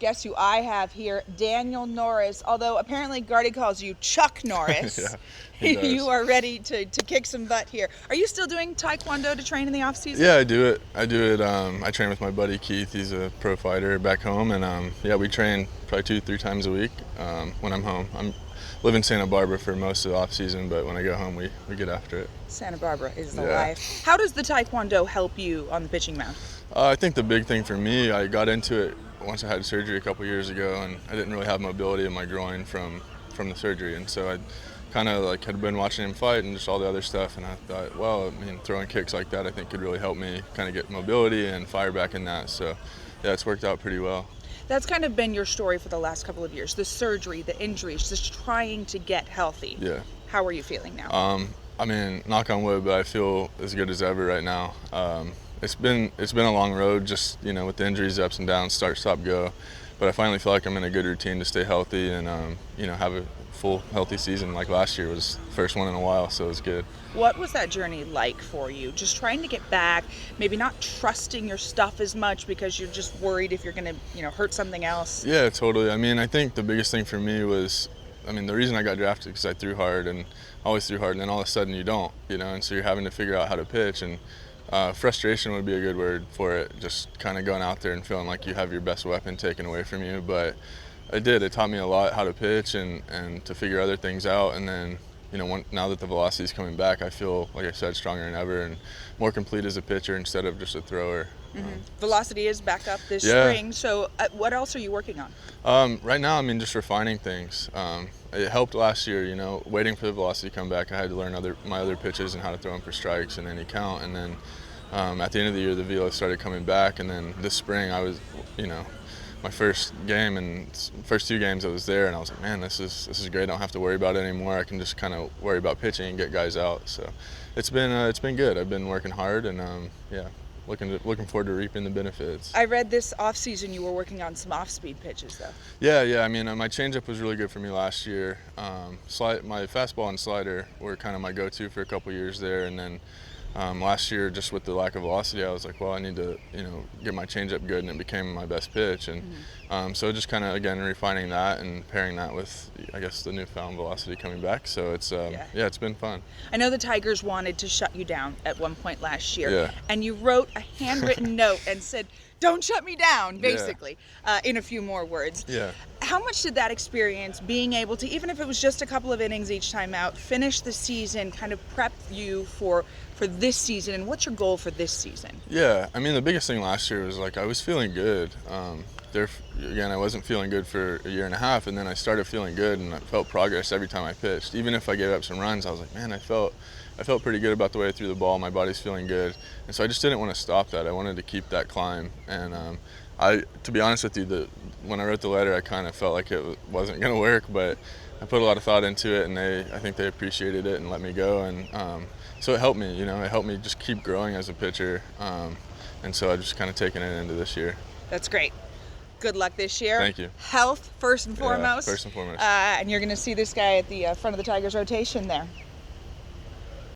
Guess who I have here? Daniel Norris. Although apparently Gardy calls you Chuck Norris. Yeah, he does. You are ready to kick some butt here. Are you still doing Taekwondo to train in the off season? Yeah, I do it. I train with my buddy Keith. He's a pro fighter back home, and yeah, we train probably 2-3 times a week when I'm home. I live in Santa Barbara for most of the off season, but when I go home, we get after it. Santa Barbara is the life. How does the Taekwondo help you on the pitching mound? I think the big thing for me, I got into it once I had surgery a couple years ago, and I didn't really have mobility in my groin from the surgery, and so I kind of like had been watching him fight and just all the other stuff, and I thought, well, I mean, throwing kicks like that I think could really help me kind of get mobility and fire back in that. So yeah, it's worked out pretty well. That's kind of been your story for the last couple of years, the surgery, the injuries, just trying to get healthy. Yeah. How are you feeling now? I mean, knock on wood, but I feel as good as ever right now. It's been a long road, just with the injuries, ups and downs, start, stop, go. But I finally feel like I'm in a good routine to stay healthy and have a full healthy season. Like last year was the first one in a while, so it was good. What was that journey like for you? Just trying to get back, maybe not trusting your stuff as much because you're just worried if you're going to hurt something else. Yeah, totally. I mean, I think the biggest thing for me was, the reason I got drafted because I threw hard and always threw hard, and then all of a sudden you don't, and so you're having to figure out how to pitch, and frustration would be a good word for it, just kind of going out there and feeling like you have your best weapon taken away from you. But it taught me a lot how to pitch and to figure other things out, and then now that the velocity is coming back, I feel, like I said, stronger than ever and more complete as a pitcher instead of just a thrower. Velocity is back up this spring, so what else are you working on? Right now, just refining things. It helped last year, waiting for the velocity to come back. I had to learn my other pitches and how to throw them for strikes in any count. And then at the end of the year, the velo started coming back. And then this spring, I was, my first game and first 2 games I was there, and I was like, man, this is great. I don't have to worry about it anymore. I can just kind of worry about pitching and get guys out. So it's been good. I've been working hard, and looking forward to reaping the benefits. I read this off-season you were working on some off-speed pitches, though. Yeah. My changeup was really good for me last year. My fastball and slider were kind of my go-to for a couple years there, and then last year, just with the lack of velocity, I was like, well, I need to get my changeup good, and it became my best pitch. And so just kind of, again, refining that and pairing that with, I guess, the newfound velocity coming back. So it's it's been fun. I know the Tigers wanted to shut you down at one point last year, Yeah. and you wrote a handwritten note and said, "Don't shut me down," basically, in a few more words. Yeah. How much did that experience, being able to, even if it was just a couple of innings each time out, finish the season, kind of prep you for this season, and what's your goal for this season? Yeah, the biggest thing last year was I was feeling good. I wasn't feeling good for a year and a half, and then I started feeling good, and I felt progress every time I pitched. Even if I gave up some runs, I was like, man, I felt pretty good about the way I threw the ball. My body's feeling good, and so I just didn't want to stop that. I wanted to keep that climb, and to be honest with you, when I wrote the letter, I kind of felt like it wasn't going to work, but I put a lot of thought into it, and I think they appreciated it and let me go, and so it helped me. It helped me just keep growing as a pitcher, and so I've just kind of taken it into this year. That's great. Good luck this year. Thank you. Health first and foremost. First and foremost. And you're going to see this guy at the front of the Tigers rotation there.